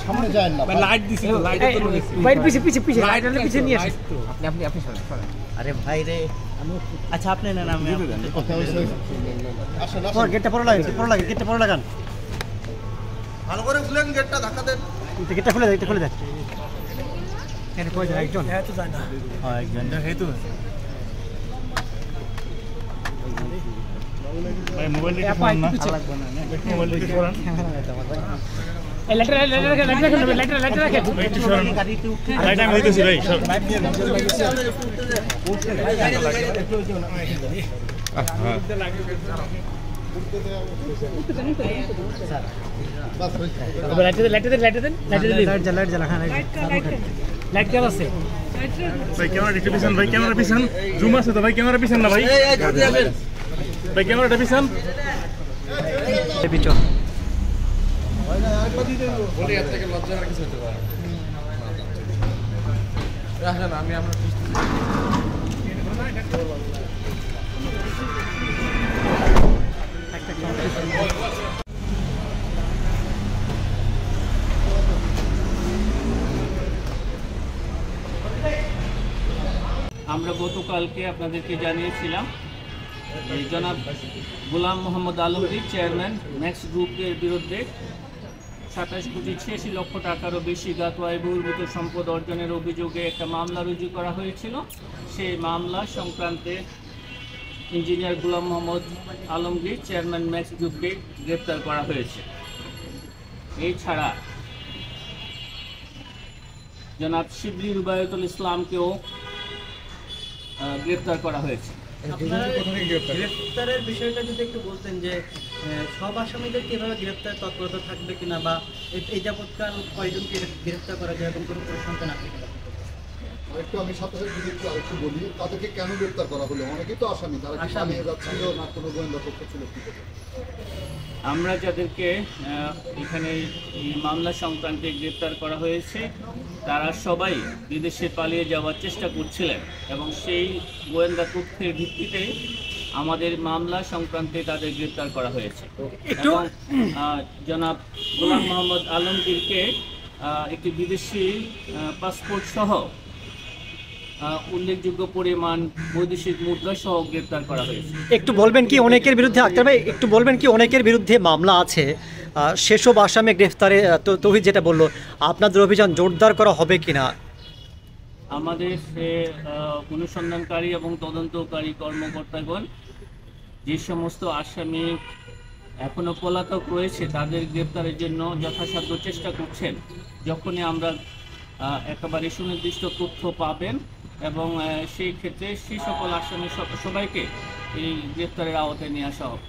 সামনে যায় না লাইট দিছি নিয়ে আসি আপনি আরে ভাই রে আচ্ছা আপনি না আমি গেটটা পড়ে লাগান ভালো করে খুলেন গেটটা ধাক্কা দেন গেটটা খুলে দেন এর কই যায় একজন হ্যাঁ তো যায় না হ্যাঁ একজন এই তো ভাই মোবাইল দেখে ফোন না লাগবে না মোবাইল দেখে ফোন এই লেটার রাখেন একটু সরন লাইট আমি দিতেছি ভাই লাইট দিয়ে লাইট জ্বালা আছে ভাই ক্যামেরা পিছন জুম আছে তো ভাই ক্যামেরা পিছন না ভাই ক্যামেরাটা পিছন পিছন বলি এর থেকে লজ্জার কিছু হতে পারে রাখেন আমি আমরা আমরা গতকালকে আপনাদেরকে জানিয়েছিলাম জনাব গোলাম মোহাম্মদ আলমগীর চেয়ারম্যান ম্যাক্স গ্রুপের বিরুদ্ধে 27,86,00,000 টাকারও বেশি গাত আয় বহির্ভূত সম্পদ অর্জনের অভিযোগে একটা মামলা রুজু করা হয়েছিল। সেই মামলা সংক্রান্তে ইঞ্জিনিয়ার গোলাম মোহাম্মদ আলমগীর চেয়ারম্যান ম্যাক্স গ্রুপকে গ্রেপ্তার করা হয়েছে। এছাড়া জনাব শিবলি রুবায়তুল ইসলামকেও গ্রেপ্তার করা হয়েছে। গ্রেপ্তারের বিষয়টা যদি একটু বলতেন যে সব আসামিদের কিভাবে গ্রেপ্তার তৎপরতা থাকবে কিনা বা এই যাবৎকাল কয়জনকে গ্রেপ্তার করা যায় এবং কোনো পরিসংখ্যান আছে কিনা একটু আমি সাথে সাথে যদি একটু আরেকটু বলি তাদেরকে কেন গ্রেপ্তার করা হলো অনেকেই তো আসামি তারা কি পালিয়ে যাচ্ছিল না কোনো গোয়েন্দা তথ্য ছিল কি আমরা যাদেরকে এখানে মামলা সংক্রান্তে গ্রেপ্তার করা হয়েছে তারা সবাই বিদেশে পালিয়ে যাওয়ার চেষ্টা করছিলেন এবং সেই গোয়েন্দা তথ্যের ভিত্তিতে আমাদের মামলা সংক্রান্তে তাদের গ্রেপ্তার করা হয়েছে। এবং জনাব গোলাম মোহাম্মদ আলমগীরকে একটি বিদেশি পাসপোর্ট সহ উল্লেখযোগ্য পরিমাণ বৈদেশিক মুদ্রা সহ গ্রেপ্তার করা হয়েছে। একটু বলবেন কি অনেকের বিরুদ্ধে আক্তার ভাই একটু বলবেন কি অনেকের বিরুদ্ধে মামলা আছে সেসব আসামি গ্রেফতারে তৌহিদ যেটা বললো আপনাদের অভিযান জোরদার করা হবে কিনা? আমাদের অনুসন্ধানকারী এবং তদন্তকারী কর্মকর্তাগণ যে সমস্ত আসামি এখনো পলাতক রয়েছে তাদের গ্রেপ্তারের জন্য যথাসাধ্য চেষ্টা করছেন। যখনই আমরা একেবারে সুনির্দিষ্ট তথ্য পাবেন এবং সেই ক্ষেত্রে সেই সকল আসামি সবাইকে এই গ্রেপ্তারের আওতায় নিয়ে আসা হবে।